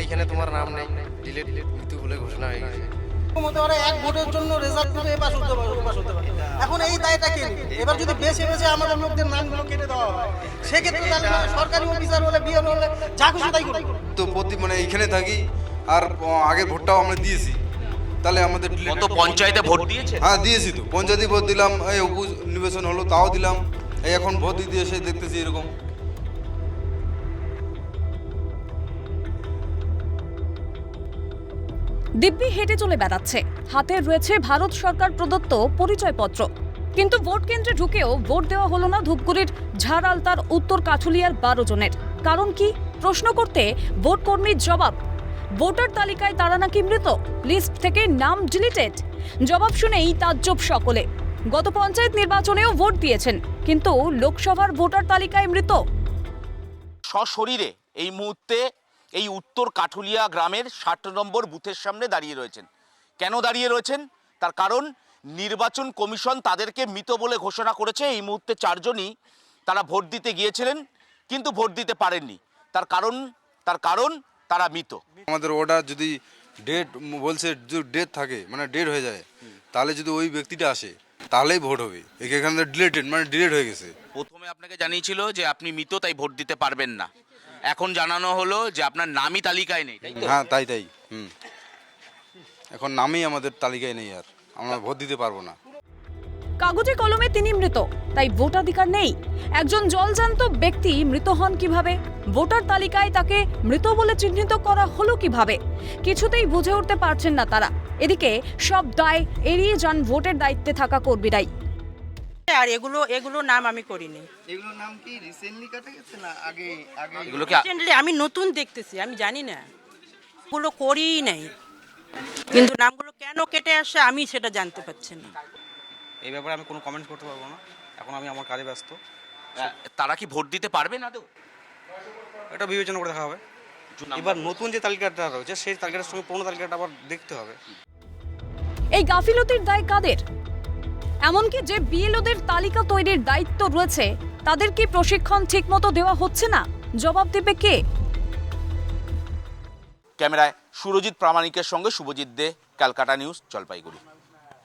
এইখানে তোমার নাম নেই, ডিলিট মৃত্যু বলে ঘোষণা হয়ে গেছে। এক ভোটের জন্য রেজাল্ট দিতে এবার হতে পারে। এখন এই দায়টা কে নেবে? এবার যদি বেছে বেছে আমাদের লোকদের নামগুলো কেটে দেওয়া হয়, সেক্ষেত্রে তাহলে সরকারি অফিসার হলে বিয়ে হলে যা খুশি তাই করবে। তো মানে এইখানে থাকি আর আগের ভোটটাও আমরা দিয়েছি, তাহলে আমাদের কত পঞ্চায়েতে ভোট দিয়েছে? হ্যাঁ দিয়েছি তো, পঞ্চায়েতে ভোট দিলাম, এই উপনিবেশন হলো তাও দিলাম, এই এখন ভোট দিতে এসে দেখতেছি এরকম। দিব্যি হেঁটে চলে বেড়াচ্ছে, হাতে রয়েছে ভারত সরকার প্রদত্ত পরিচয়পত্র, কিন্তু ভোট কেন্দ্রে ঢুকেও ভোট দেওয়া হলো না ধূপগুড়ির ঝাড়ালতার উত্তর কাঠুলিয়ার 12 জনের। কারণ কি? প্রশ্ন করতে ভোট কর্মীর জবাব, ভোটার তালিকায় তারা নাকি মৃত, লিস্ট থেকে নাম ডিলিটেড। জবাব শুনেই তাজ্জব সকলে। গত পঞ্চায়েত নির্বাচনেও ভোট দিয়েছেন, কিন্তু লোকসভার ভোটার তালিকায় মৃত। সশরীরে এই মুহূর্তে এই উত্তর কাঠুলিয়া গ্রামের 60 নম্বর বুথের সামনে দাঁড়িয়ে রয়েছেন। কেন দাঁড়িয়ে রয়েছেন? তার কারণ নির্বাচন কমিশন তাদেরকে মৃত বলে ঘোষণা করেছে। এই মুহূর্তে 4 জনই তারা ভোট দিতে গিয়েছিলেন, কিন্তু ভোট দিতে পারেননি। তার কারণ তারা মৃত। আমাদের অর্ডার যদি ডেট বলছে, যদি ডেট থাকে মানে ডেট হয়ে যায়, তাহলে যদি ওই ব্যক্তিটা আসে তাহলেই ভোট হবে। এখানে ডিলেটেড মানে ডিলেট হয়ে গেছে। প্রথমে আপনাকে জানিয়েছিল যে আপনি মৃত, তাই ভোট দিতে পারবেন না। এখন জানানো হলো যে আপনার নামই তালিকায় নেই, তাই তো? হ্যাঁ তাই এখন নামই আমাদের তালিকায় নেই, আর আমরা ভোট দিতে পারবো না। কাগজে কলমে তিনি মৃত, তাই ভোটাধিকার নেই। একজন জলজান্ত ব্যক্তি মৃত হন কিভাবে? ভোটার তালিকায় তাকে মৃত বলে চিহ্নিত করা হলো কিভাবে? কিছুতেই বুঝে উঠতে পারছেন না তারা। এদিকে সব দায় এড়িয়ে যান ভোটের দায়িত্বে থাকা কর্মীরাই। আর এগুলো নাম আমি করিনি। এগুলোর নাম কি রিসেন্টলি কাটা গেছে না আগে? এগুলো কি রিসেন্টলি আমি নতুন দেখতেছি, আমি জানি না, এগুলো করিই নাই। কিন্তু নামগুলো কেন কেটে আসে আমি সেটা জানতে পারছি না। এই ব্যাপারে আমি কোনো কমেন্ট করতে পারবো না, এখন আমি আমার কাজে ব্যস্ত। তারা কি ভোট দিতে পারবে না? তো এটা বিবেচনা করে দেখা হবে। এবার নতুন যে তালিকাটা রয়েছে সেই তালিকাটার সঙ্গে পুরনো তালিকাটা আবার দেখতে হবে। এই গাফিলতির দায় কাদের? এমনকি যে বিএলওদের তালিকা তৈরির দায়িত্ব রয়েছে, তাদের কি প্রশিক্ষণ ঠিকমতো দেওয়া হচ্ছে না? জবাব দেবে কে? ক্যামেরায় সুরজিৎ প্রামাণিকের সঙ্গে শুভজিৎ দে, ক্যালকাটা নিউজ, জলপাইগুড়ি।